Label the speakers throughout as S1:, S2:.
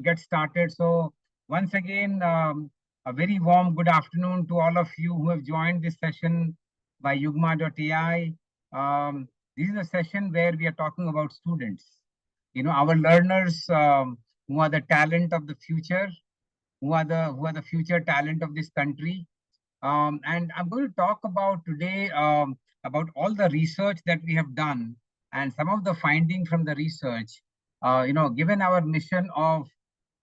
S1: get started. So once again, a very warm good afternoon to all of you who have joined this session by YUGMA.ai. This is a session where we are talking about students, our learners, who are the talent of the future, who are the future talent of this country. And I'm going to talk about today about all the research that we have done and some of the findings from the research. Given our mission of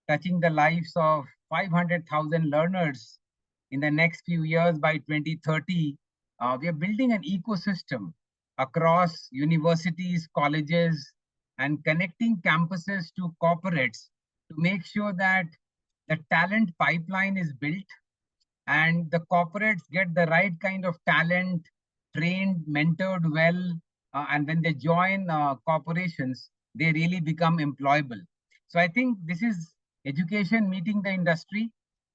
S1: touching the lives of 500,000 learners in the next few years by 2030, we are building an ecosystem across universities, colleges, and connecting campuses to corporates to make sure that the talent pipeline is built and the corporates get the right kind of talent, trained, mentored well, and when they join corporations, they really become employable. So I think this is education meeting the industry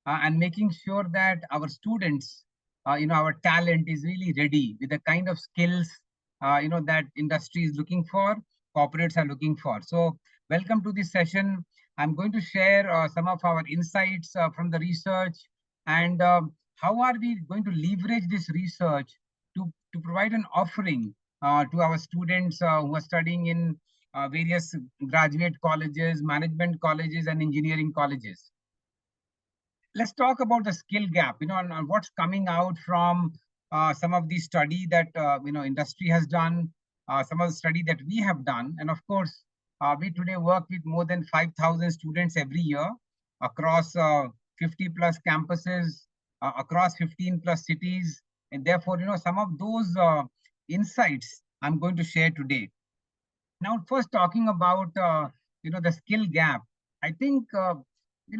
S1: and making sure that our students, our talent is really ready with the kind of skills, that industry is looking for, corporates are looking for. So welcome to this session. I'm going to share some of our insights from the research and how are we going to leverage this research to provide an offering to our students who are studying in various graduate colleges, management colleges, and engineering colleges. Let's talk about the skill gap, and what's coming out from some of the study that, industry has done, some of the study that we have done. And of course, we today work with more than 5,000 students every year across 50 plus campuses, across 15 plus cities. And therefore, some of those insights I'm going to share today. Now, first talking about, the skill gap, I think,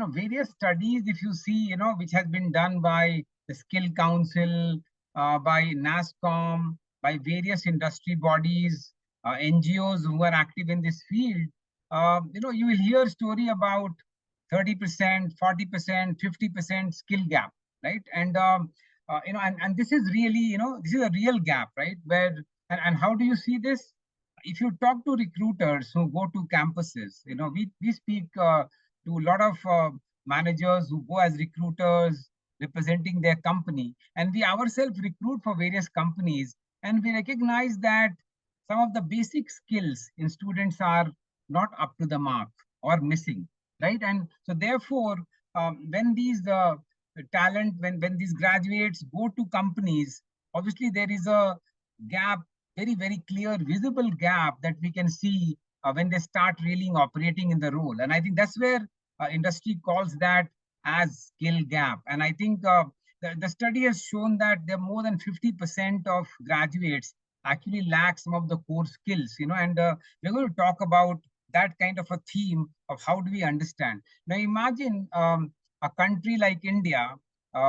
S1: various studies, if you see, which has been done by the Skill Council, by NASCOM, by various industry bodies, NGOs who are active in this field, you will hear a story about 30%, 40%, 50% skill gap, right? And this is really, this is a real gap, right? And how do you see this? If you talk to recruiters who go to campuses, we speak to a lot of managers who go as recruiters representing their company. And we ourselves recruit for various companies. And we recognize that some of the basic skills in students are not up to the mark or missing, right? And so therefore, when these talent, when these graduates go to companies, obviously there is a gap, very, very clear, visible gap that we can see when they start really operating in the role. And I think that's where industry calls that as skill gap. And I think the study has shown that there are more than 50% of graduates actually lack some of the core skills, and we're going to talk about that kind of a theme of how do we understand. Now imagine a country like India,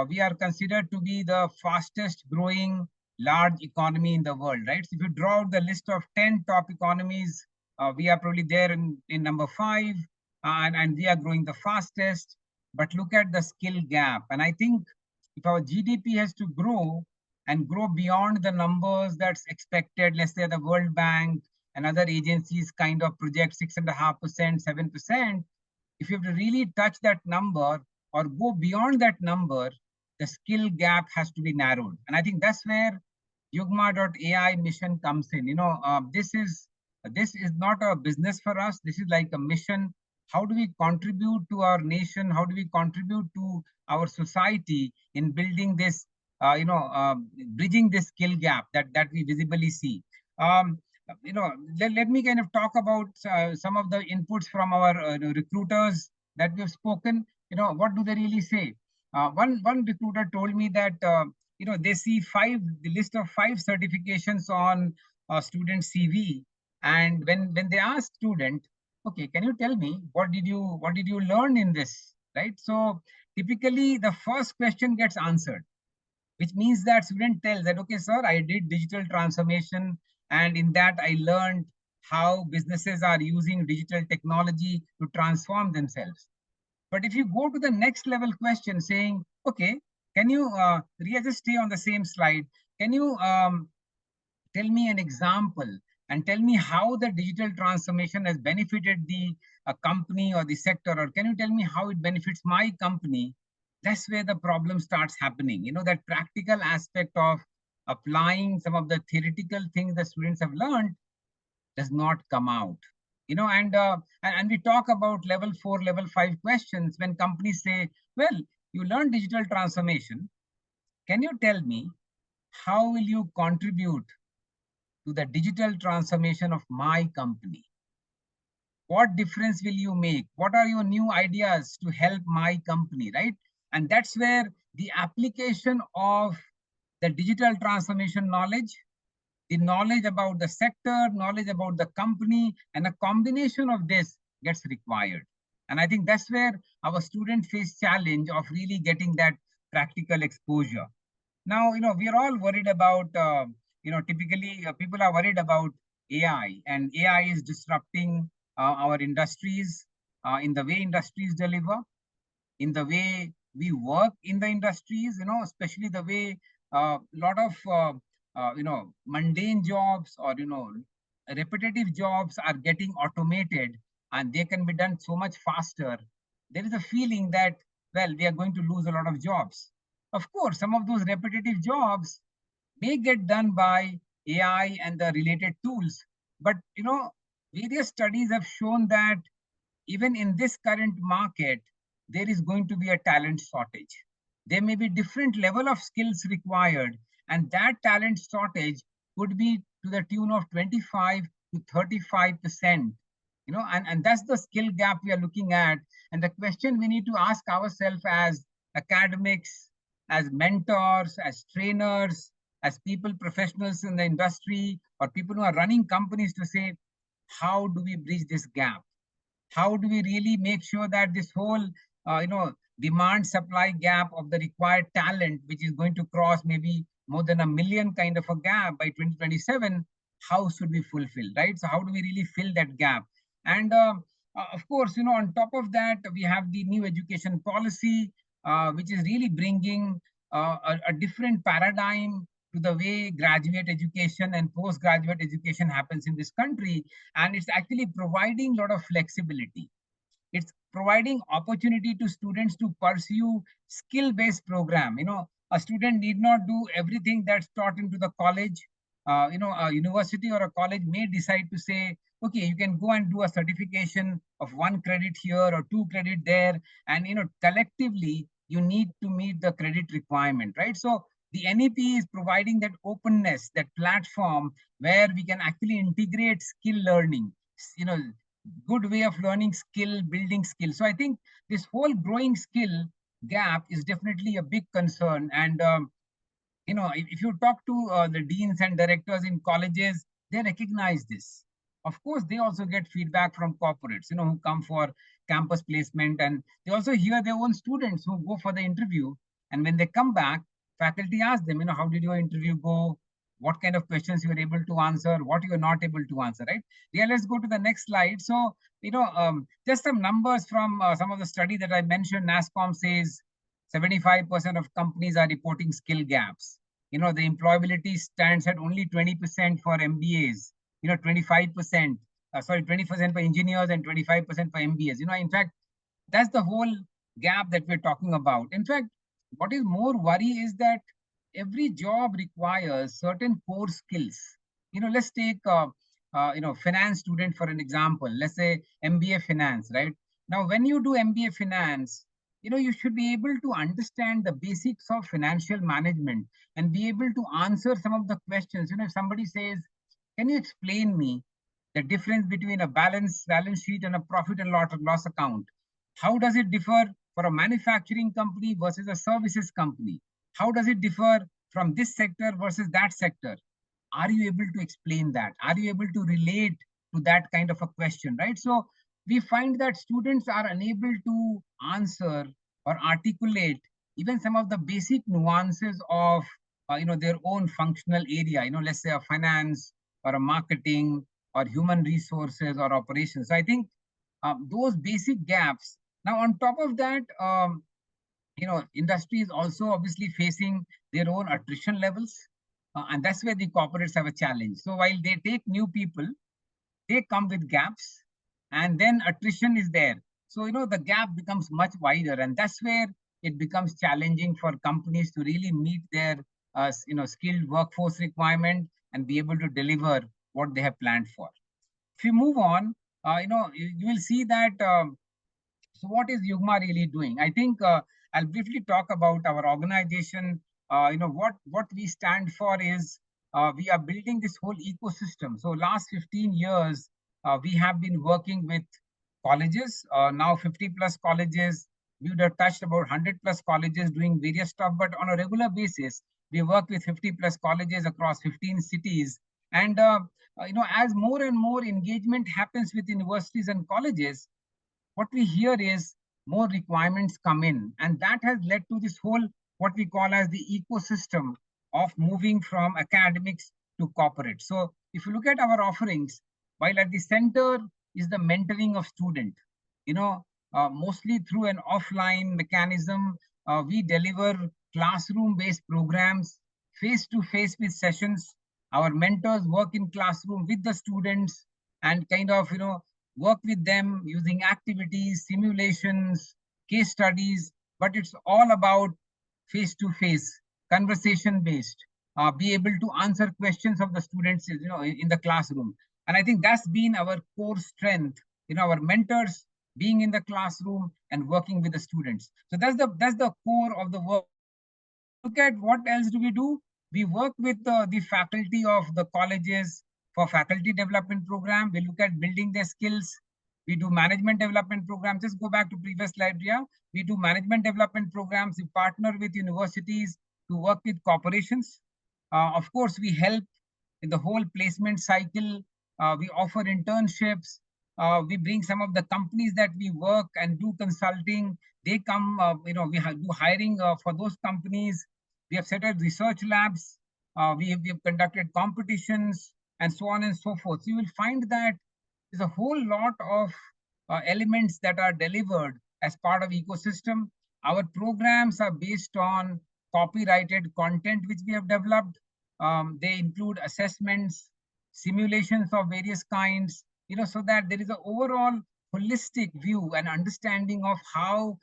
S1: we are considered to be the fastest growing large economy in the world, right? So if you draw out the list of 10 top economies, we are probably there in number 5, and we are growing the fastest. But look at the skill gap. And I think if our GDP has to grow and grow beyond the numbers that's expected, let's say the World Bank and other agencies kind of project 6.5%, 7%, if you have to really touch that number or go beyond that number, the skill gap has to be narrowed. And I think that's where Yugma.ai mission comes in. This is not a business for us. This is like a mission. How do we contribute to our nation? How do we contribute to our society in building this, bridging this skill gap that we visibly see? Let me kind of talk about some of the inputs from our recruiters that we have spoken. What do they really say? One recruiter told me that they see the list of 5 certifications on a student CV, and when they ask student, okay, can you tell me what did you learn in this, right? So typically the first question gets answered, which means that student tells that, okay, sir, I did digital transformation, and in that I learned how businesses are using digital technology to transform themselves. But if you go to the next level question saying, okay, can you, Ria, just stay on the same slide. Can you tell me an example and tell me how the digital transformation has benefited the a company or the sector, or can you tell me how it benefits my company? That's where the problem starts happening. That practical aspect of applying some of the theoretical things the students have learned does not come out. And we talk about level 4, level 5 questions when companies say, well, you learn digital transformation. Can you tell me how will you contribute to the digital transformation of my company? What difference will you make? What are your new ideas to help my company, right? And that's where the application of the digital transformation knowledge, the knowledge about the sector, knowledge about the company, and a combination of this gets required. And I think that's where our students face challenge of really getting that practical exposure. Now, we are all worried about, typically people are worried about AI, and AI is disrupting our industries, in the way industries deliver, in the way we work in the industries, especially the way a lot of, mundane jobs or, repetitive jobs are getting automated and they can be done so much faster. There is a feeling that, well, we are going to lose a lot of jobs. Of course, some of those repetitive jobs may get done by AI and the related tools. But, various studies have shown that even in this current market, there is going to be a talent shortage. There may be different level of skills required, and that talent shortage could be to the tune of 25 to 35%. And that's the skill gap we are looking at. And the question we need to ask ourselves as academics, as mentors, as trainers, as people, professionals in the industry, or people who are running companies to say, how do we bridge this gap? How do we really make sure that this whole demand supply gap of the required talent, which is going to cross maybe more than a million kind of a gap by 2027, how should we fulfill, right? So how do we really fill that gap? And of course, on top of that, we have the new education policy, which is really bringing a different paradigm to the way graduate education and postgraduate education happens in this country. And it's actually providing a lot of flexibility. It's providing opportunity to students to pursue skill-based program. A student need not do everything that's taught into the college. A university or a college may decide to say, okay, you can go and do a certification of 1 credit here or 2 credit there, and collectively you need to meet the credit requirement, right? So the NEP is providing that openness, that platform where we can actually integrate skill learning, you know, good way of learning skill, building skill. So I think this whole growing skill gap is definitely a big concern. And if you talk to the deans and directors in colleges, they recognize this. Of course, they also get feedback from corporates, who come for campus placement, and they also hear their own students who go for the interview. And when they come back, faculty ask them, how did your interview go? What kind of questions you were able to answer? What you are not able to answer, right? Yeah, let's go to the next slide. So, just some numbers from some of the study that I mentioned. NASSCOM says 75% of companies are reporting skill gaps. The employability stands at only 20% for MBAs, 25%, 20% for engineers and 25% for MBAs. In fact, that's the whole gap that we're talking about. In fact, what is more worry is that every job requires certain core skills. Let's take, finance student for an example. Let's say MBA finance, right? Now, when you do MBA finance, you should be able to understand the basics of financial management and be able to answer some of the questions. If somebody says, can you explain me the difference between a balance sheet and a profit and loss account? How does it differ for a manufacturing company versus a services company? How does it differ from this sector versus that sector? Are you able to explain that? Are you able to relate to that kind of a question, right? So we find that students are unable to answer or articulate even some of the basic nuances of their own functional area. Let's say a finance or a marketing or human resources or operations. So I think those basic gaps. Now, on top of that, industry is also obviously facing their own attrition levels, and that's where the corporates have a challenge. So while they take new people, they come with gaps, and then attrition is there. So, the gap becomes much wider, and that's where it becomes challenging for companies to really meet their, skilled workforce requirement and be able to deliver what they have planned for. If you move on, you will see that so what is Yugma really doing? I think I'll briefly talk about our organization. What we stand for is we are building this whole ecosystem. So last 15 years, we have been working with colleges, now 50 plus colleges. We would have touched about 100 plus colleges doing various stuff, but on a regular basis, we work with 50 plus colleges across 15 cities. And, as more and more engagement happens with universities and colleges, what we hear is more requirements come in, and that has led to this whole what we call as the ecosystem of moving from academics to corporate. So if you look at our offerings, while at the center is the mentoring of student, you know mostly through an offline mechanism, we deliver classroom based programs face to face with sessions. Our mentors work in classroom with the students and kind of work with them using activities, simulations, case studies, but it's all about face to face, conversation based, be able to answer questions of the students, in the classroom. And I think that's been our core strength, our mentors being in the classroom and working with the students. So that's the core of the work. Look at what else do we do? We work with the faculty of the colleges for faculty development program. We look at building their skills. We do management development programs. Just go back to previous slide here. We do management development programs. We partner with universities to work with corporations. Of course, we help in the whole placement cycle. We offer internships. We bring some of the companies that we work and do consulting. They come, we do hiring for those companies. We have set up research labs. We have conducted competitions and so on and so forth. So you will find that there's a whole lot of elements that are delivered as part of ecosystem. Our programs are based on copyrighted content which we have developed. They include assessments, simulations of various kinds, so that there is an overall holistic view and understanding of how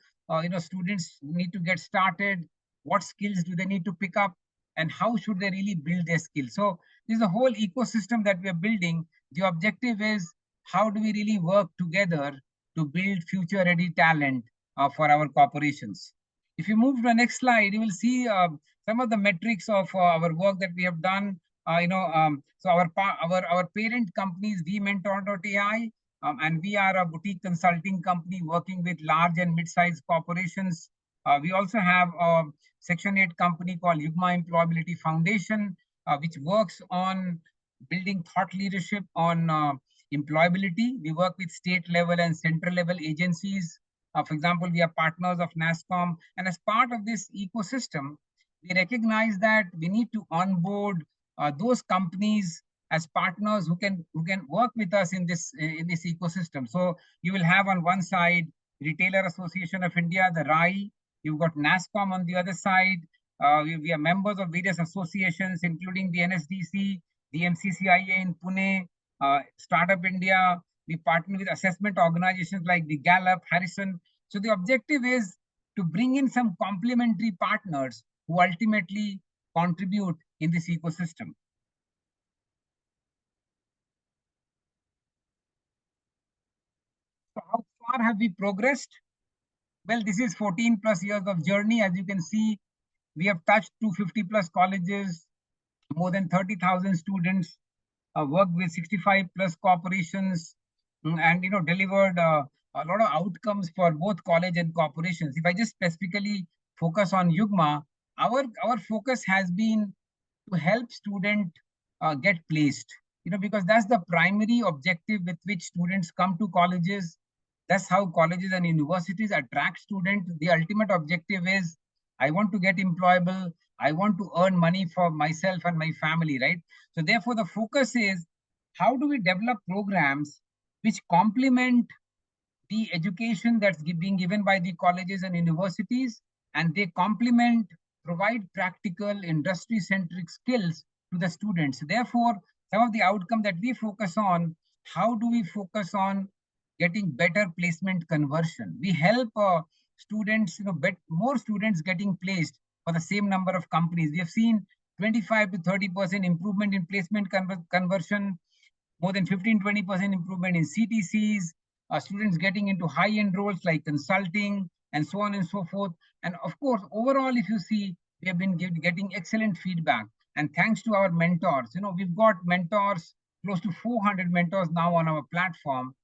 S1: students need to get started, what skills do they need to pick up, and how should they really build their skills. So this is a whole ecosystem that we are building. The objective is how do we really work together to build future ready talent for our corporations. If you move to the next slide, you will see some of the metrics of our work that we have done. So our parent company is VMentor.ai, and we are a boutique consulting company working with large and mid-sized corporations. We also have a Section 8 company called Yugma Employability Foundation, which works on building thought leadership on employability. We work with state level and central level agencies. For example, we are partners of NASCOM. And as part of this ecosystem, we recognize that we need to onboard those companies as partners who can work with us in this ecosystem. So you will have on one side Retailer Association of India, the RAI. You've got NASCOM on the other side. We are members of various associations, including the NSDC, the MCCIA in Pune, Startup India. We partner with assessment organizations like the Gallup, Harrison. So the objective is to bring in some complementary partners who ultimately contribute in this ecosystem. So how far have we progressed? Well, this is 14 plus years of journey. As you can see, we have touched 250 plus colleges, more than 30,000 students, worked with 65 plus corporations, and delivered a lot of outcomes for both college and corporations. If I just specifically focus on Yugma, our focus has been to help student get placed, because that's the primary objective with which students come to colleges. That's how colleges and universities attract students. The ultimate objective is I want to get employable. I want to earn money for myself and my family, right? So therefore, the focus is how do we develop programs which complement the education that's being given by the colleges and universities, and they complement, provide practical, industry-centric skills to the students. Therefore, some of the outcome that we focus on, how do we focus on getting better placement conversion. We help students, more students getting placed for the same number of companies. We have seen 25 to 30% improvement in placement conversion, more than 15-20% improvement in CTCs, students getting into high-end roles like consulting and so on and so forth. And of course, overall, if you see, we have been getting excellent feedback. And thanks to our mentors, we've got mentors, close to 400 mentors now on our platform,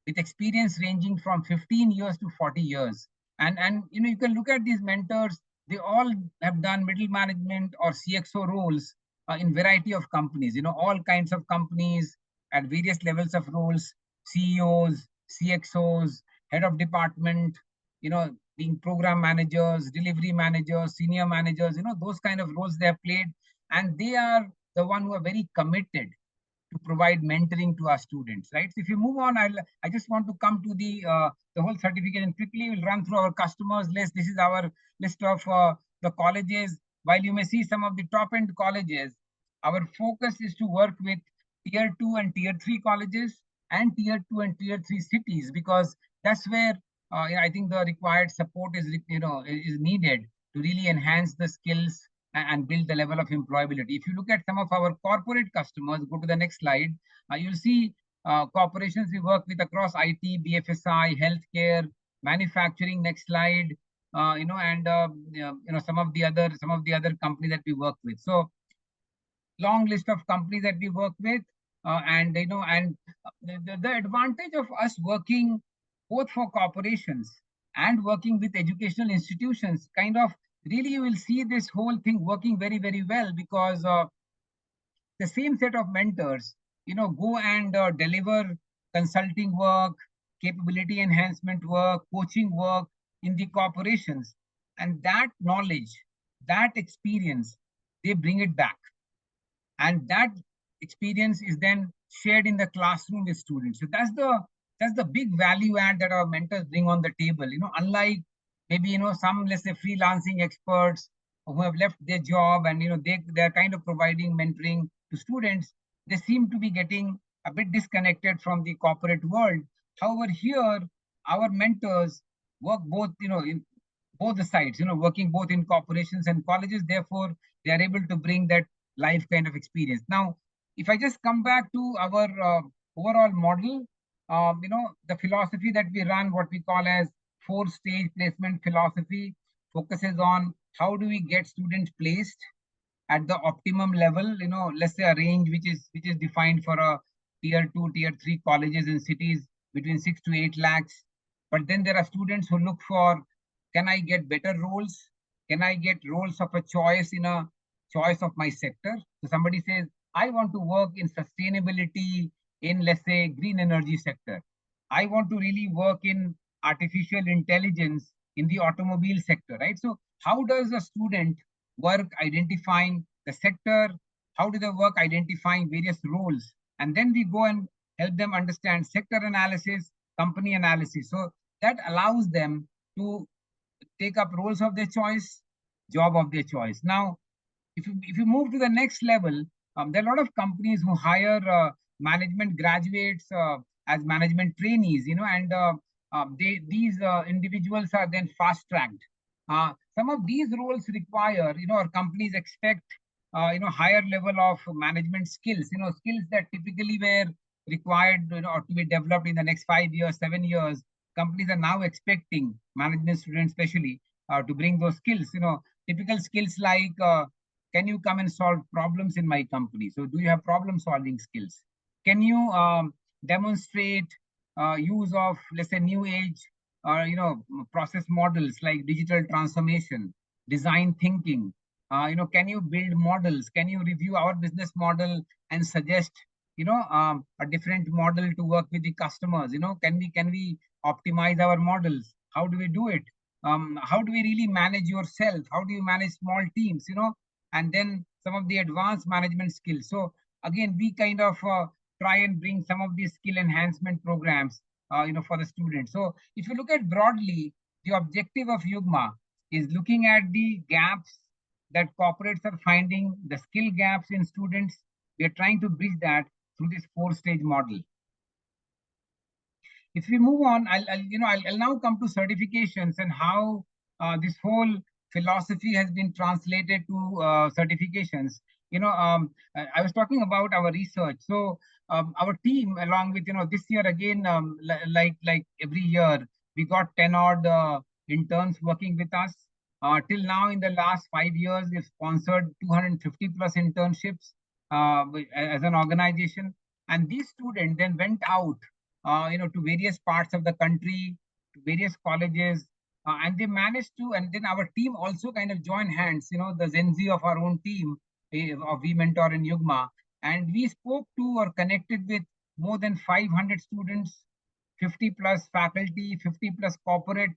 S1: with experience ranging from 15 years to 40 years. And you can look at these mentors, they all have done middle management or CXO roles in variety of companies, all kinds of companies at various levels of roles, CEOs, CXOs, head of department, being program managers, delivery managers, senior managers, those kind of roles they have played. And they are the one who are very committed to provide mentoring to our students, right? So if you move on, I just want to come to the whole certification quickly. We'll run through our customers list. This is our list of the colleges. While you may see some of the top end colleges, our focus is to work with tier 2 and tier 3 colleges and tier 2 and tier 3 cities, because that's where I think the required support is needed to really enhance the skills and build the level of employability. If you look at some of our corporate customers, go to the next slide, you'll see corporations we work with across IT, BFSI, healthcare, manufacturing. Next slide, and some of the other companies that we work with. So long list of companies that we work with, the advantage of us working both for corporations and working with educational institutions, kind of really you will see this whole thing working very, very well, because the same set of mentors, go and deliver consulting work, capability enhancement work, coaching work in the corporations, and that knowledge, that experience, they bring it back, and that experience is then shared in the classroom with students. So that's the big value add that our mentors bring on the table. Unlike maybe some, let's say, freelancing experts who have left their job, and they're kind of providing mentoring to students, they seem to be getting a bit disconnected from the corporate world. However, here our mentors work both, in both the sides, working both in corporations and colleges. Therefore, they are able to bring that life kind of experience. Now, if I just come back to our overall model, the philosophy that we run, what we call as 4-stage placement philosophy, focuses on how do we get students placed at the optimum level. Let's say a range which is defined for a tier 2, tier 3 colleges and cities between 6 to 8 lakhs. But then there are students who look for, can I get better roles? Can I get roles of a choice in a choice of my sector? So somebody says, I want to work in sustainability in, let's say, green energy sector. I want to really work in artificial intelligence in the automobile sector, right? So how does a student work identifying the sector? How do they work identifying various roles? And then we go and help them understand sector analysis, company analysis. So that allows them to take up roles of their choice, job of their choice. Now, if you move to the next level, there are a lot of companies who hire management graduates as management trainees, and these individuals are then fast tracked. Some of these roles require, or companies expect, higher level of management skills, skills that typically were required, or to be developed in the next 5 years, 7 years. Companies are now expecting management students, especially, to bring those skills. Typical skills like, can you come and solve problems in my company? So, do you have problem solving skills? Can you demonstrate use of, let's say, new age, process models like digital transformation, design thinking? Can you build models? Can you review our business model and suggest, a different model to work with the customers? Can we optimize our models? How do we do it? How do we really manage yourself? How do you manage small teams? And then some of the advanced management skills. So again, we kind of try and bring some of these skill enhancement programs, for the students. So if you look at broadly, the objective of Yugma is looking at the gaps that corporates are finding, the skill gaps in students. We are trying to bridge that through this 4-stage model. If we move on, I'll now come to certifications and how this whole philosophy has been translated to certifications. I was talking about our research. So our team, along with this year again, like every year, we got 10 odd interns working with us. Till now, in the last 5 years, we've sponsored 250 plus internships as an organization. And these students then went out, to various parts of the country, to various colleges, and they managed to. And then our team also kind of joined hands. The Gen Z of our own team of VMentor and Yugma, and we spoke to or connected with more than 500 students, 50 plus faculty, 50 plus corporate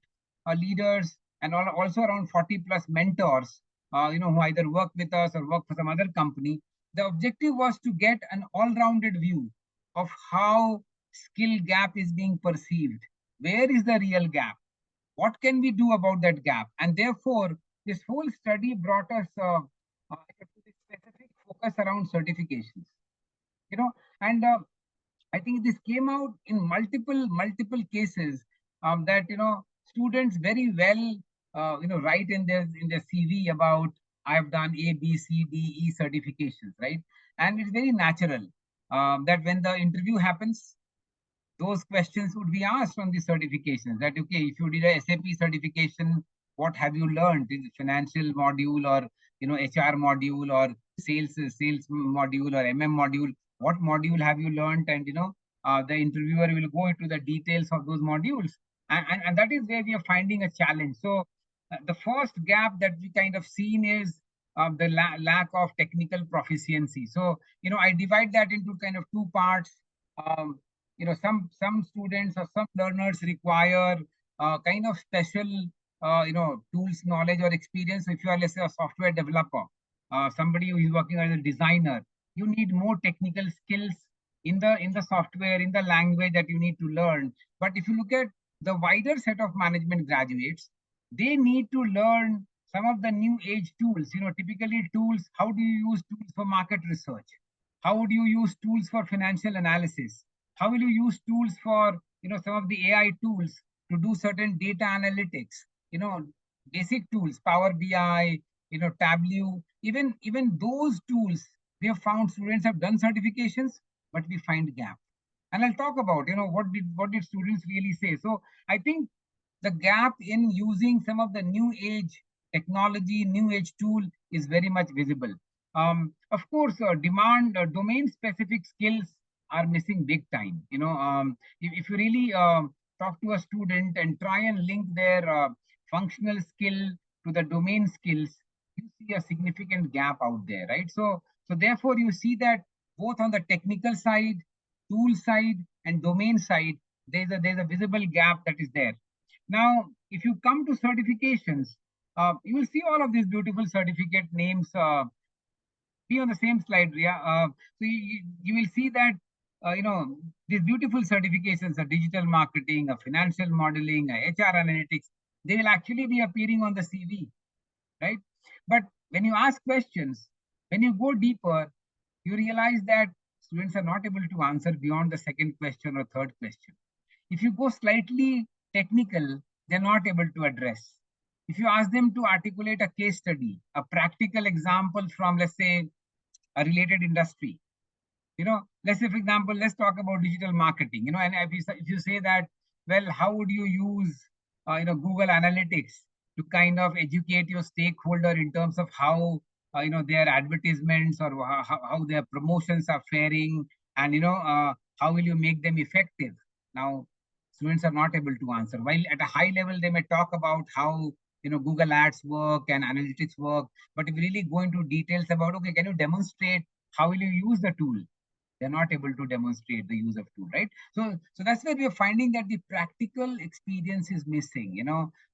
S1: leaders, and also around 40 plus mentors, who either work with us or work for some other company. The objective was to get an all-rounded view of how skill gap is being perceived. Where is the real gap? What can we do about that gap? And therefore, this whole study brought us to this specific focus around certifications. You know, and I think this came out in multiple cases, that students very well write in their CV about, I have done A, B, C, D, E certifications, right? And it's very natural that when the interview happens, those questions would be asked on the certifications. That okay, if you did a SAP certification, what have you learned in the financial module, or HR module, or sales module, or module? What module have you learned? And the interviewer will go into the details of those modules, and that is where we are finding a challenge. So the first gap that we kind of seen is the lack of technical proficiency. So I divide that into kind of two parts. um, some students or some learners require kind of special tools knowledge or experience. If you are, let's say, a software developer, somebody who is working as a designer, you need more technical skills in the software, in the language that you need to learn. But if you look at the wider set of management graduates, they need to learn some of the new age tools. Typically tools, how do you use tools for market research? How would you use tools for financial analysis? How will you use tools for some of the AI tools to do certain data analytics? Basic tools, Power BI, Tableau, even those tools, we have found students have done certifications, but we find gap. And I'll talk about what did students really say. So I think the gap in using some of the new age technology, new age tool is very much visible. Of course, demand domain specific skills are missing big time. If you really talk to a student and try and link their functional skill to the domain skills, you see a significant gap out there, right? So therefore, you see that both on the technical side, tool side, and domain side, there's a visible gap that is there. Now, if you come to certifications, you will see all of these beautiful certificate names be on the same slide, Ria. So you will see that these beautiful certifications of digital marketing, of financial modeling, HR analytics, they will actually be appearing on the CV, right? But when you ask questions, when you go deeper, you realize that students are not able to answer beyond the second question or third question. If you go slightly technical, they're not able to address. If you ask them to articulate a case study, a practical example from, let's say, a related industry, let's say, for example, let's talk about digital marketing, and if you say that, well, how would you use, Google Analytics to kind of educate your stakeholder in terms of how, their advertisements or how their promotions are faring, and, how will you make them effective? Now, students are not able to answer. While at a high level, they may talk about how, Google Ads work and analytics work, but if you really go into details about, okay, can you demonstrate how will you use the tool? They're not able to demonstrate the use of tool, right? So that's where we are finding that the practical experience is missing.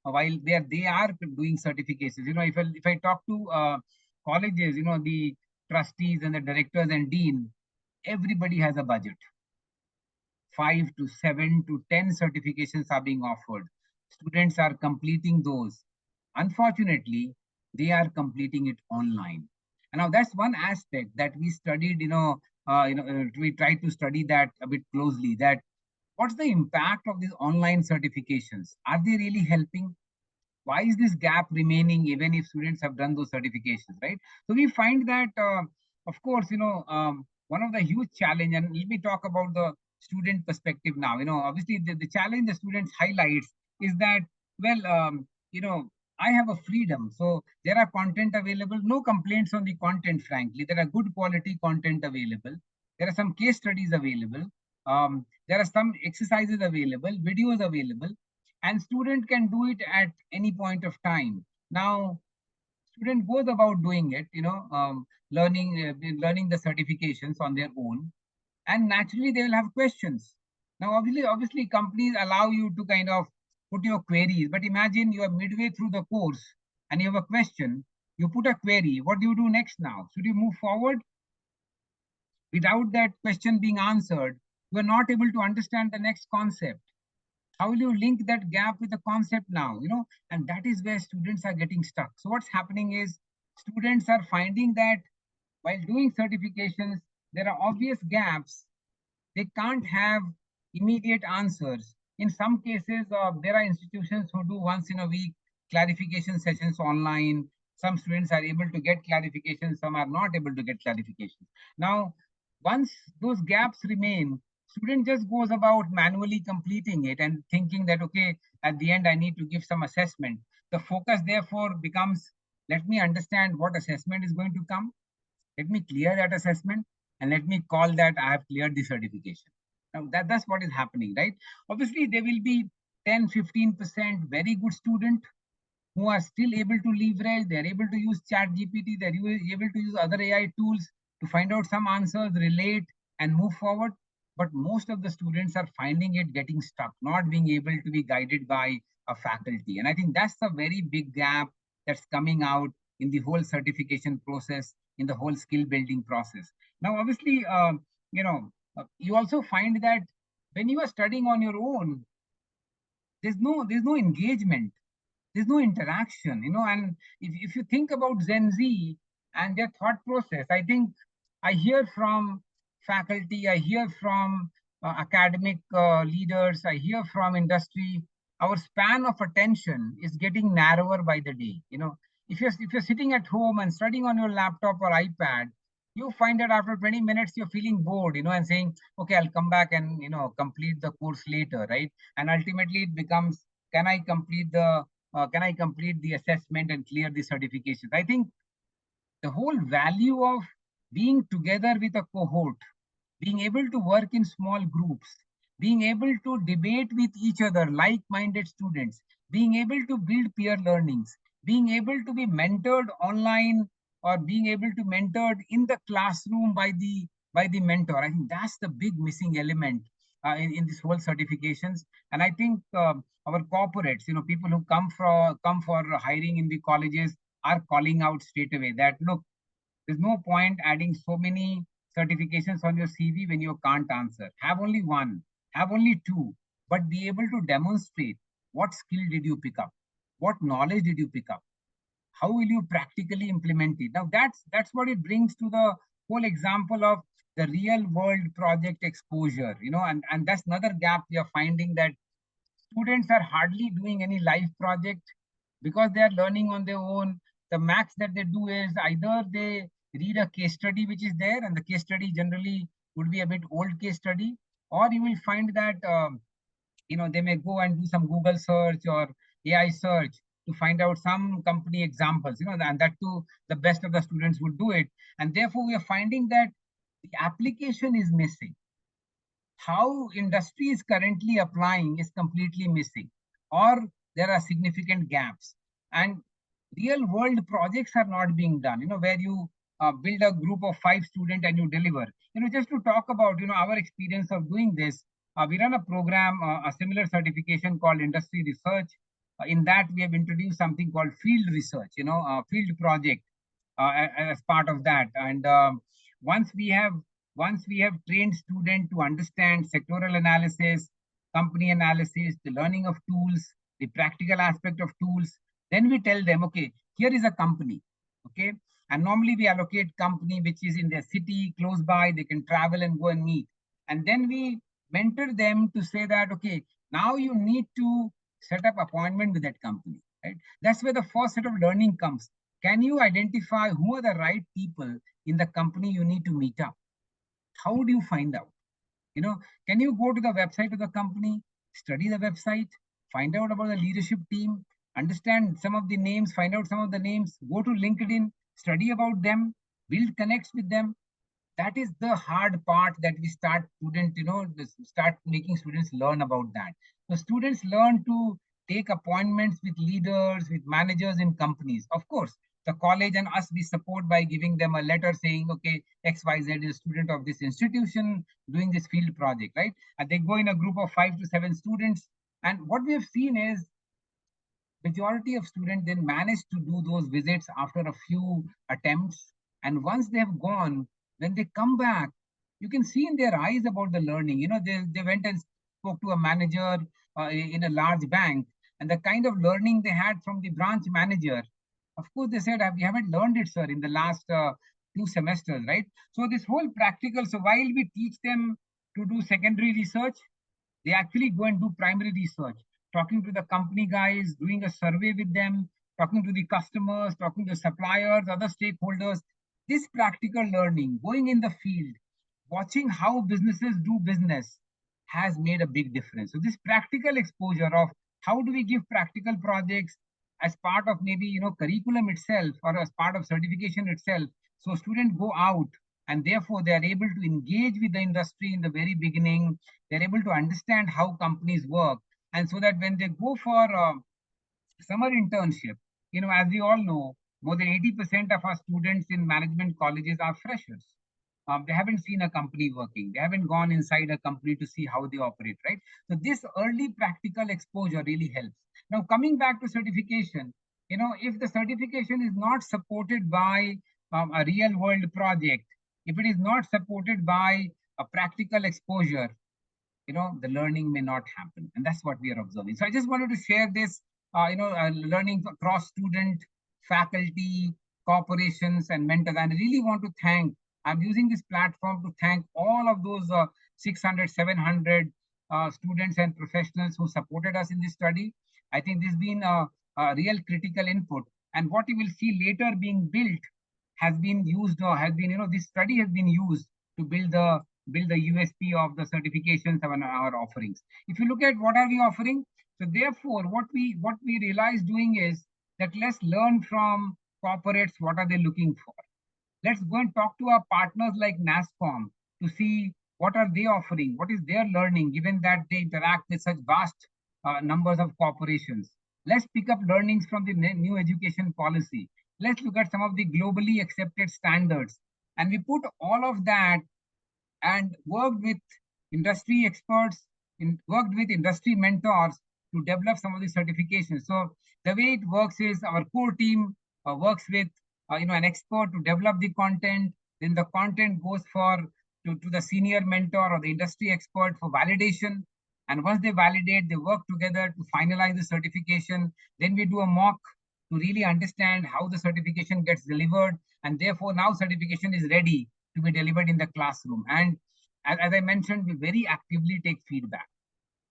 S1: While they are doing certifications. If I talk to colleges, the trustees and the directors and dean, everybody has a budget. 5 to 7 to 10 certifications are being offered. Students are completing those. Unfortunately, they are completing it online. And now that's one aspect that we studied. We tried to study that a bit closely. That what's the impact of these online certifications? Are they really helping? Why is this gap remaining even if students have done those certifications, right? So we find that, of course, one of the huge challenge, and let me talk about the student perspective now. Obviously the challenge the students highlights is that, well, I have a freedom. So there are content available, no complaints on the content, frankly. There are good quality content available. There are some case studies available. There are some exercises available, videos available, and student can do it at any point of time. Now student goes about doing it, learning the certifications on their own, and naturally they will have questions. Now obviously companies allow you to kind of put your queries, but imagine you are midway through the course and you have a question. You put a query, what do you do next? Now should you move forward? Without that question being answered, you are not able to understand the next concept. How will you link that gap with the concept now? And that is where students are getting stuck. So what's happening is students are finding that while doing certifications, there are obvious gaps. They can't have immediate answers. In some cases, there are institutions who do once in a week clarification sessions online. Some students are able to get clarification, some are not able to get clarification. Now, once those gaps remain, student just goes about manually completing it and thinking that, okay, at the end I need to give some assessment. The focus therefore becomes, let me understand what assessment is going to come, let me clear that assessment, and let me call that I have cleared the certification. Now that's what is happening, right? Obviously, there will be 10-15% very good student who are still able to leverage, they're able to use chat GPT, they're able to use other AI tools to find out some answers, relate, and move forward. But most of the students are finding it getting stuck, not being able to be guided by a faculty. And I think that's a very big gap that's coming out in the whole certification process, in the whole skill building process. Now, obviously, you also find that when you are studying on your own, there's no engagement, there's no interaction, and if you think about Gen Z and their thought process, I think I hear from faculty, I hear from academic leaders, I hear from industry, our span of attention is getting narrower by the day. If you're sitting at home and studying on your laptop or iPad, you find that after 20 minutes you're feeling bored, and saying, okay, I'll come back and complete the course later, right? And ultimately it becomes, can I complete the assessment and clear the certification? I think the whole value of being together with a cohort, being able to work in small groups, being able to debate with each other, like minded students, being able to build peer learnings, being able to be mentored online or being able to mentored in the classroom by the mentor. I think that's the big missing element in this whole certifications. And I think our corporates, people who come for hiring in the colleges are calling out straight away that, look, there's no point adding so many certifications on your CV when you can't answer. Have only one, have only two, but be able to demonstrate what skill did you pick up, what knowledge did you pick up, how will you practically implement it. Now that's what it brings to the whole example of the real world project exposure, and that's another gap we are finding, that students are hardly doing any live project because they are learning on their own. The max that they do is either they read a case study which is there, and the case study generally would be a bit old case study, or you will find that they may go and do some Google search or AI search to find out some company examples, and that too the best of the students would do it, and therefore we are finding that the application is missing. How industry is currently applying is completely missing, or there are significant gaps, and real world projects are not being done, where you build a group of 5 students and you deliver. Just to talk about our experience of doing this, we run a program, a similar certification called industry research. In that we have introduced something called field research, field project as part of that. And once we have once we have trained students to understand sectoral analysis, company analysis, the learning of tools, the practical aspect of tools, then we tell them, okay, here is a company, okay, and normally we allocate company which is in their city close by, they can travel and go and meet, and then we mentor them to say that, okay, now you need to set up appointment with that company, right? That's where the first set of learning comes. Can you identify who are the right people in the company you need to meet up? How do you find out? You know, can you go to the website of the company, study the website, find out about the leadership team, understand some of the names, find out some of the names, go to LinkedIn, study about them, build connects with them. That is the hard part that we start student, start making students learn about that. So students learn to take appointments with leaders, with managers in companies. Of course, the college and us, we support by giving them a letter saying, okay, XYZ is a student of this institution doing this field project, right? And they go in a group of 5 to 7 students. And what we have seen is majority of students then manage to do those visits after a few attempts. And once they have gone, when they come back, you can see in their eyes about the learning. They went and spoke to a manager in a large bank, and the kind of learning they had from the branch manager. Of course, they said, we haven't learned it, sir, in the last 2 semesters, right? So this whole practical, so while we teach them to do secondary research, they actually go and do primary research, talking to the company guys, doing a survey with them, talking to the customers, talking to suppliers, other stakeholders. This practical learning, going in the field, watching how businesses do business has made a big difference. So this practical exposure of how do we give practical projects as part of maybe curriculum itself or as part of certification itself. So students go out and therefore they are able to engage with the industry in the very beginning. They're able to understand how companies work. And so that when they go for summer internship, as we all know, more than 80% of our students in management colleges are freshers. They haven't seen a company working. They haven't gone inside a company to see how they operate, right? So this early practical exposure really helps. Now, coming back to certification, if the certification is not supported by a real world project, if it is not supported by a practical exposure, the learning may not happen. And that's what we are observing. So I just wanted to share this, learning across student, faculty, corporations, and mentors. And I really want to thank, I'm using this platform to thank all of those 600, 700 students and professionals who supported us in this study. I think this has been a real critical input. And what you will see later being built has been used or has been, this study has been used to build the USP of the certifications of our offerings. If you look at what are we offering, so therefore what we realize doing is that let's learn from corporates what are they looking for. Let's go and talk to our partners like NASCOM to see what are they offering, what is their learning, given that they interact with such vast numbers of corporations. Let's pick up learnings from the new education policy. Let's look at some of the globally accepted standards. And we put all of that and worked with industry experts, worked with industry mentors to develop some of the certifications. So the way it works is our core team works with an expert to develop the content. Then the content goes to the senior mentor or the industry expert for validation. And once they validate, they work together to finalize the certification. Then we do a mock to really understand how the certification gets delivered. And therefore, now certification is ready to be delivered in the classroom. And as I mentioned, we very actively take feedback.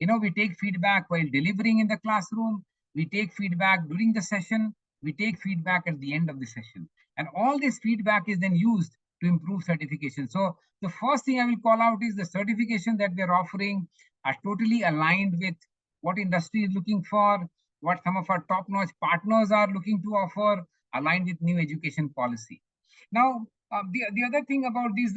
S1: We take feedback while delivering in the classroom. We take feedback during the session. We take feedback at the end of the session. And all this feedback is then used to improve certification. So the first thing I will call out is the certification that we are offering are totally aligned with what industry is looking for, what some of our top-notch partners are looking to offer, aligned with new education policy. Now, the other thing about this,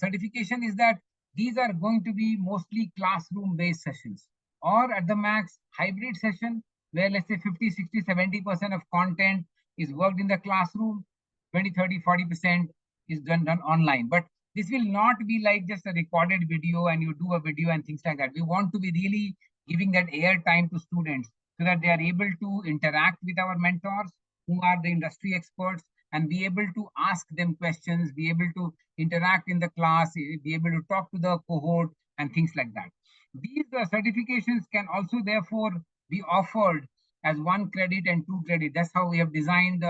S1: certification is that these are going to be mostly classroom-based sessions or at the max hybrid session where let's say 50, 60, 70% of content is worked in the classroom, 20, 30, 40% is done online. But this will not be like just a recorded video and you do a video and things like that. We want to be really giving that air time to students so that they are able to interact with our mentors who are the industry experts and be able to ask them questions, be able to interact in the class, be able to talk to the cohort and things like that. These certifications can also therefore be offered as 1 credit and 2 credit. That's how we have designed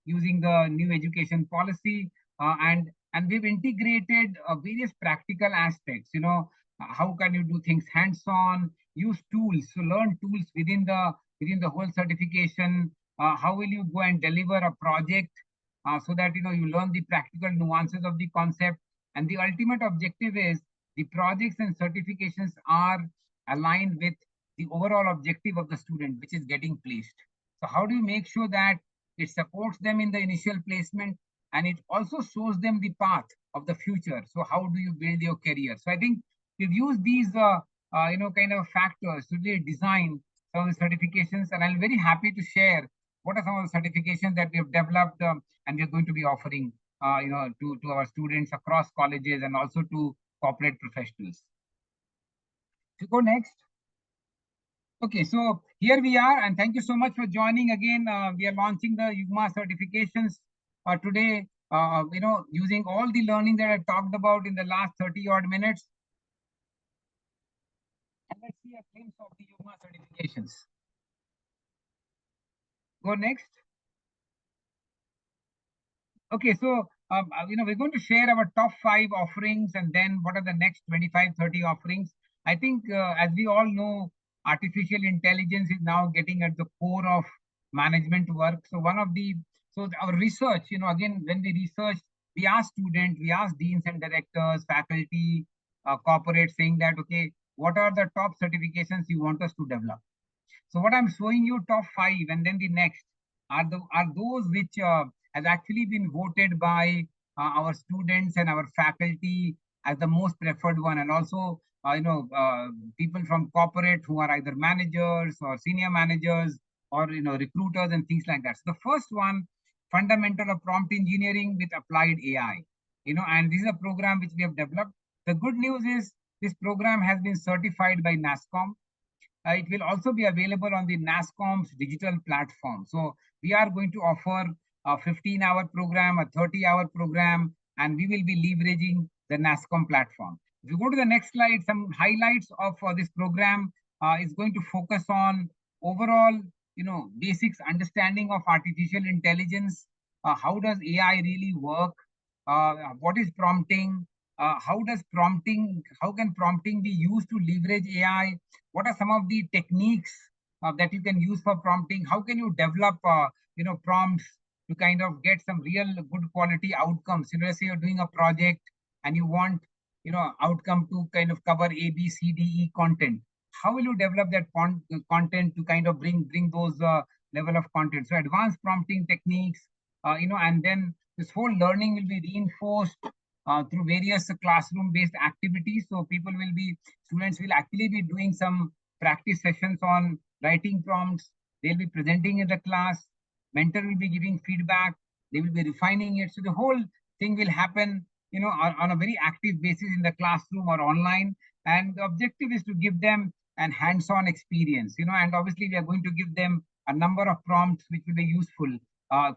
S1: using the new education policy and we've integrated various practical aspects. How can you do things hands-on? Use tools, so learn tools within the whole certification. How will you go and deliver a project so that you learn the practical nuances of the concept? And the ultimate objective is the projects and certifications are aligned with the overall objective of the student, which is getting placed. So how do you make sure that it supports them in the initial placement and it also shows them the path of the future? So how do you build your career? So I think we've used these kind of factors to really design some of the certifications, and I'm very happy to share what are some of the certifications that we have developed and we are going to be offering to our students across colleges and also to corporate professionals. To go next. Okay, so here we are, and thank you so much for joining again. We are launching the Yugma certifications today, using all the learning that I talked about in the last 30 odd minutes. And let's see a glimpse of the Yugma certifications. Go next. Okay, so we're going to share our top 5 offerings and then what are the next 25, 30 offerings. I think as we all know, artificial intelligence is now getting at the core of management work. So our research, again, when we research, we ask students, we ask deans and directors, faculty, corporate, saying that, okay, what are the top certifications you want us to develop? So what I'm showing you top 5 and then the next are those which has actually been voted by our students and our faculty as the most preferred one, and also people from corporate who are either managers or senior managers or recruiters and things like that. So the first one, fundamental of prompt engineering with applied AI, and this is a program which we have developed. The good news is this program has been certified by NASSCOM. It will also be available on the NASSCOM's digital platform. So we are going to offer a 15-hour program, a 30-hour program, and we will be leveraging the NASSCOM platform. If you go to the next slide, some highlights of this program is going to focus on overall, basics understanding of artificial intelligence. How does AI really work? What is prompting? How can prompting be used to leverage AI? What are some of the techniques that you can use for prompting? How can you develop prompts to kind of get some real good quality outcomes? Let's say you're doing a project and you want outcome to kind of cover A, B, C, D, E content. How will you develop that content to kind of bring those level of content? So advanced prompting techniques, and then this whole learning will be reinforced through various classroom-based activities. So students will actually be doing some practice sessions on writing prompts. They'll be presenting in the class. Mentor will be giving feedback. They will be refining it. So the whole thing will happen, on a very active basis in the classroom or online. And the objective is to give them an hands-on experience, and obviously we are going to give them a number of prompts which will be useful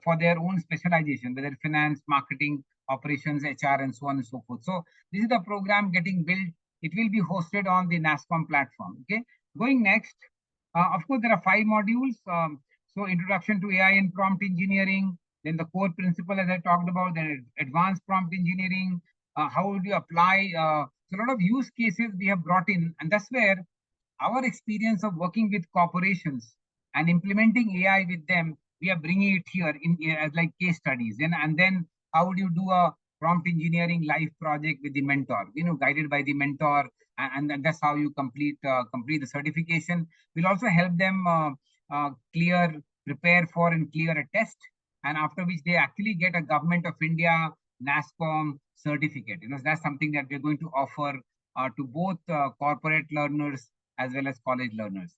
S1: for their own specialization, whether finance, marketing, operations, HR, and so on and so forth. So this is the program getting built. It will be hosted on the NASSCOM platform. Okay. Going next, of course, there are 5 modules. So introduction to AI and prompt engineering, then the core principle as I talked about, then advanced prompt engineering. How would you apply? So a lot of use cases we have brought in, and that's where our experience of working with corporations and implementing AI with them, we are bringing it here as like case studies. And then how would you do a prompt engineering live project with the mentor, guided by the mentor, and that's how you complete the certification. We'll also help them prepare for and clear a test, and after which they actually get a Government of India NASSCOM certificate. That's something that we're going to offer to both corporate learners as well as college learners.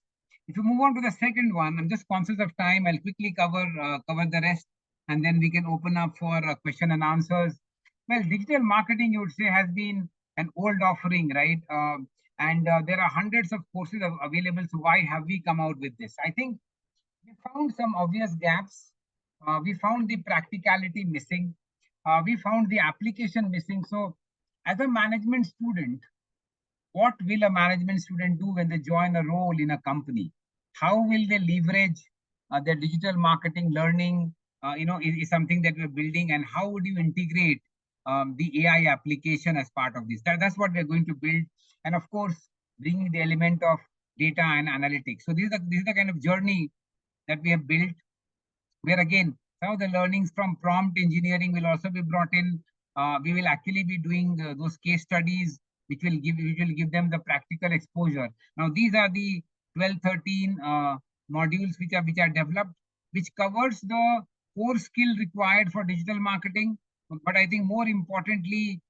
S1: If you move on to the second one, I'm just conscious of time. I'll quickly cover the rest, and then we can open up for question and answers. Well, digital marketing, you would say, has been an old offering, right? And there are hundreds of courses available. So why have we come out with this? I think we found some obvious gaps. We found the practicality missing. We found the application missing. So as a management student, what will a management student do when they join a role in a company? How will they leverage their digital marketing learning? Is something that we're building, and how would you integrate the AI application as part of this. That's what we're going to build. And of course, bringing the element of data and analytics. So this is the kind of journey that we have built, where again, some of the learnings from prompt engineering will also be brought in. We will actually be doing those case studies, which will give them the practical exposure. Now, these are the 12, 13 modules which are developed, which covers the core skill required for digital marketing. But I think more importantly,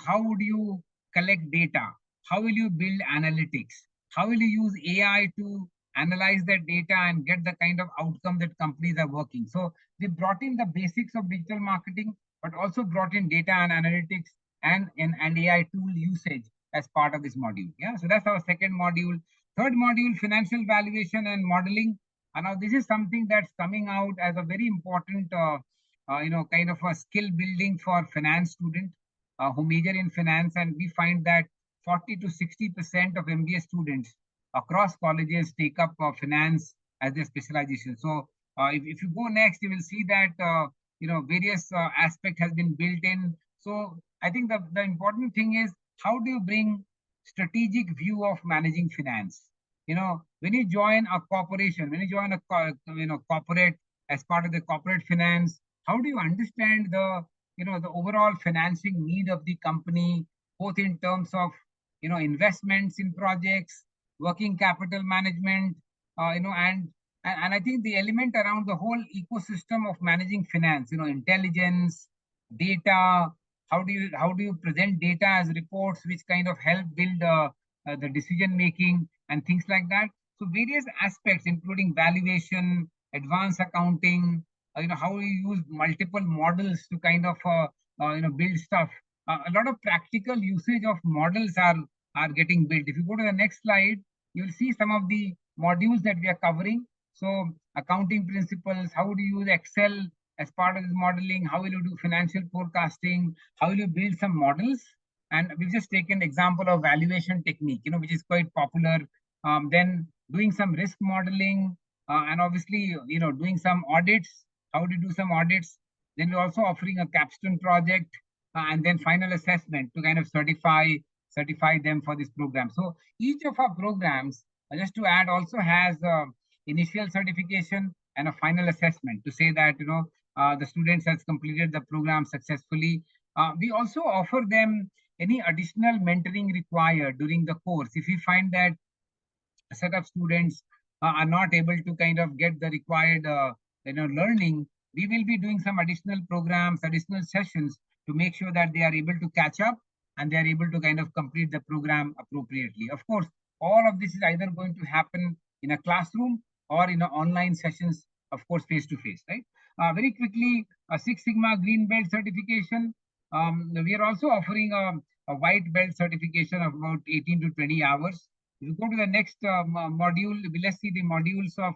S1: how would you collect data? How will you build analytics? How will you use AI to analyze that data and get the kind of outcome that companies are working? So they brought in the basics of digital marketing, but also brought in data and analytics and AI tool usage as part of this module. Yeah, so that's our second module. Third module, financial valuation and modeling. And now this is something that's coming out as a very important, kind of a skill building for finance student who major in finance. And we find that 40 to 60% of MBA students across colleges take up finance as their specialization. So if you go next, you will see that various aspect has been built in. So I think the important thing is, how do you bring strategic view of managing finance? When you join a corporation, when you join a corporate as part of the corporate finance, how do you understand the overall financing need of the company, both in terms of investments in projects, working capital management, and I think the element around the whole ecosystem of managing finance, intelligence, data. How do you present data as reports, which kind of help build the decision making and things like that. So various aspects, including valuation, advanced accounting, how you use multiple models to kind of build stuff. A lot of practical usage of models are getting built. If you go to the next slide, you'll see some of the modules that we are covering. So accounting principles, how do you use Excel as part of this modeling? How will you do financial forecasting? How will you build some models? And we've just taken example of valuation technique, which is quite popular. Then doing some risk modeling, and obviously, doing some audits. How to do some audits? Then we're also offering a capstone project, and then final assessment to kind of certify them for this program. So each of our programs, just to add, also has initial certification and a final assessment to say that the students has completed the program successfully. We also offer them any additional mentoring required during the course. If we find that a set of students are not able to kind of get the required learning, we will be doing some additional programs, additional sessions to make sure that they are able to catch up and they are able to kind of complete the program appropriately. Of course, all of this is either going to happen in a classroom or in online sessions, of course, face to face, right? Very quickly, a Six Sigma Green Belt certification. We are also offering a white belt certification of about 18 to 20 hours. If you go to the next module, let's see the modules of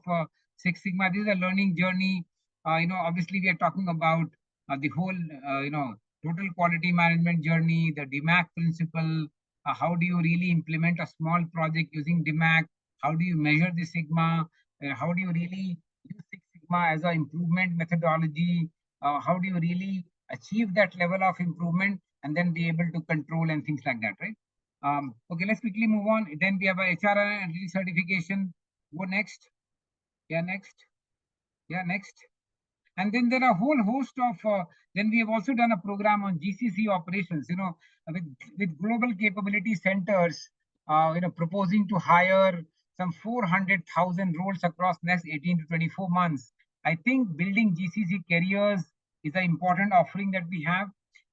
S1: Six Sigma. This is a learning journey. Obviously, we are talking about the whole, total quality management journey, the DMAC principle. How do you really implement a small project using DMAC? How do you measure the Sigma? How do you really use Six Sigma as an improvement methodology? How do you really achieve that level of improvement and then be able to control and things like that, right? Okay, let's quickly move on. Then we have a HRR and certification. Go next. Yeah, next. Yeah, next. And then there are a whole host of, then we have also done a program on GCC operations, with global capability centers, proposing to hire some 400,000 roles across next 18 to 24 months. I think building GCC careers is an important offering that we have.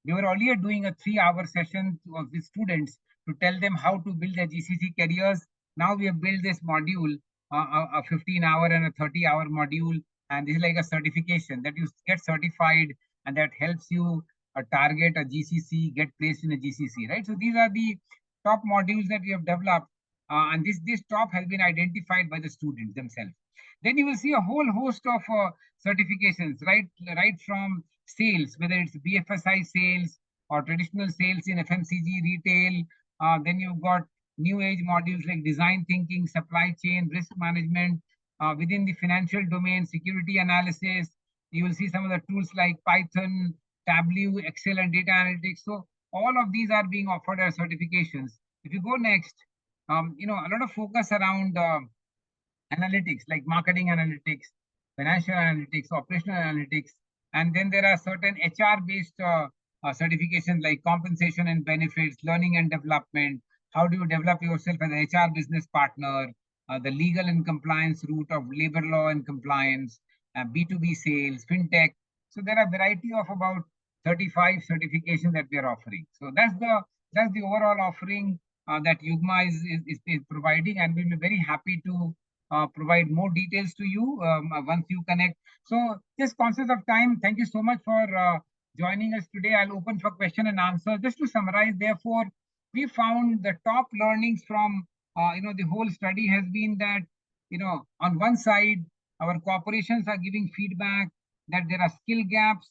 S1: We were earlier doing a 3-hour session with students to tell them how to build their GCC careers. Now we have built this module, a 15-hour and a 30-hour module, and this is like a certification that you get certified, and that helps you target a GCC, get placed in a GCC, right? So these are the top modules that we have developed, and this top has been identified by the students themselves. Then you will see a whole host of certifications, right from sales, whether it's BFSI sales or traditional sales in FMCG retail. Then you've got new age modules like design thinking, supply chain, risk management. Within the financial domain, security analysis, you will see some of the tools like Python, Tableau, Excel, and data analytics. So all of these are being offered as certifications. If you go next, a lot of focus around analytics like marketing analytics, financial analytics, operational analytics, and then there are certain HR based certifications like compensation and benefits, learning and development. How do you develop yourself as an HR business partner? The legal and compliance route of labor law and compliance, B2B sales, fintech. So there are a variety of about 35 certifications that we are offering. So that's the overall offering that Yugma is providing, and we'll be very happy to provide more details to you once you connect. So just conscious of time, thank you so much for joining us today. I'll open for question and answer. Just to summarize, therefore, we found the top learnings from the whole study has been that on one side, our corporations are giving feedback that there are skill gaps.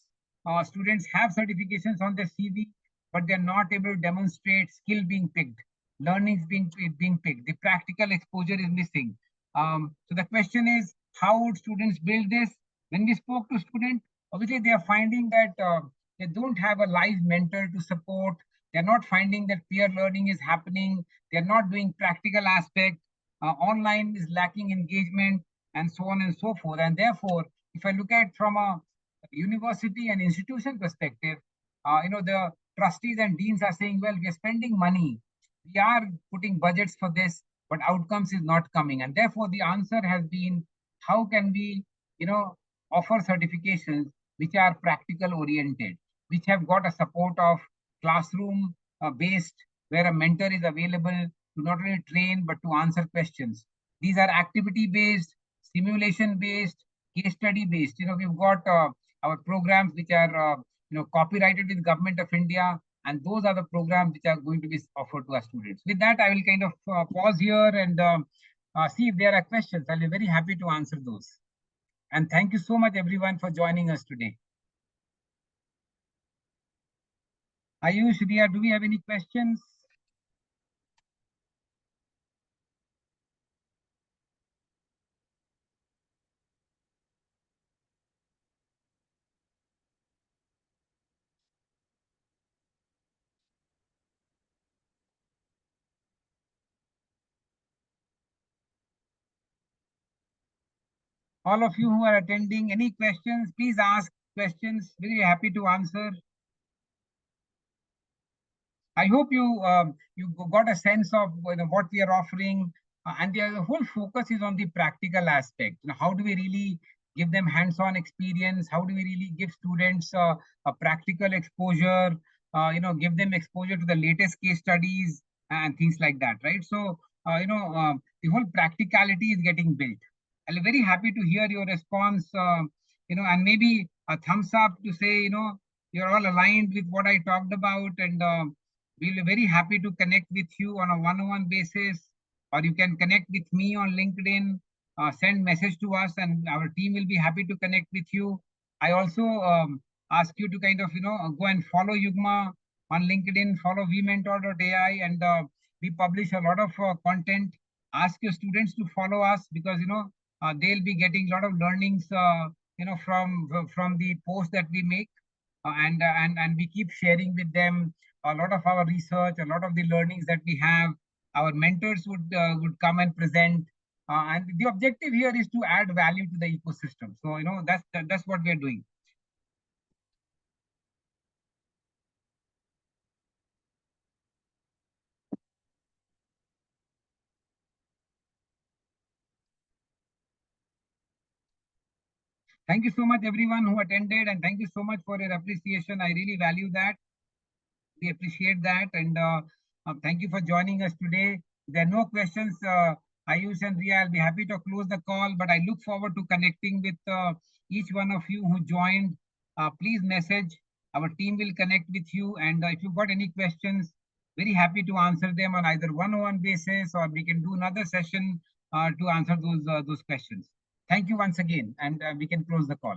S1: Students have certifications on their CV, but they're not able to demonstrate skill being picked, learnings being picked. The practical exposure is missing. So the question is, how would students build this? When we spoke to students, obviously they are finding that they don't have a live mentor to support. They're not finding that peer learning is happening. They're not doing practical aspect. Online is lacking engagement, and so on and so forth. And therefore, if I look at from a university and institution perspective, the trustees and deans are saying, well, we're spending money. We are putting budgets for this, but outcomes is not coming. And therefore, the answer has been, how can we, offer certifications which are practical oriented, which have got a support of classroom based, where a mentor is available to not only train, but to answer questions. These are activity based, simulation based, case study based. We've got our programs which are, copyrighted with Government of India, and those are the programs which are going to be offered to our students. With that, I will kind of pause here and see if there are questions. I'll be very happy to answer those. And thank you so much, everyone, for joining us today. Ayush, Ria, do we have any questions? All of you who are attending, any questions, please ask questions. Very happy to answer. I hope you got a sense of what we are offering, and the whole focus is on the practical aspect. How do we really give them hands-on experience? How do we really give students a practical exposure? Give them exposure to the latest case studies and things like that, right? So the whole practicality is getting built. I'll be very happy to hear your response. And maybe a thumbs up to say you're all aligned with what I talked about, and we'll be very happy to connect with you on a one-on-one basis, or you can connect with me on LinkedIn, send message to us, and our team will be happy to connect with you. I also ask you to kind of, go and follow Yugma on LinkedIn, follow VMentor.ai, and we publish a lot of content. Ask your students to follow us, because, they'll be getting a lot of learnings, from the posts that we make. And we keep sharing with them a lot of our research, a lot of the learnings that we have. Our mentors would come and present, and the objective here is to add value to the ecosystem. So that's what we are doing. Thank you so much, everyone who attended, and thank you so much for your appreciation. I really value that. We appreciate that, and thank you for joining us today. If there are no questions, Ayush and Ria, I'll be happy to close the call, but I look forward to connecting with each one of you who joined. Please message. Our team will connect with you, and if you've got any questions, very happy to answer them on either one-on-one basis, or we can do another session to answer those questions. Thank you once again, and we can close the call.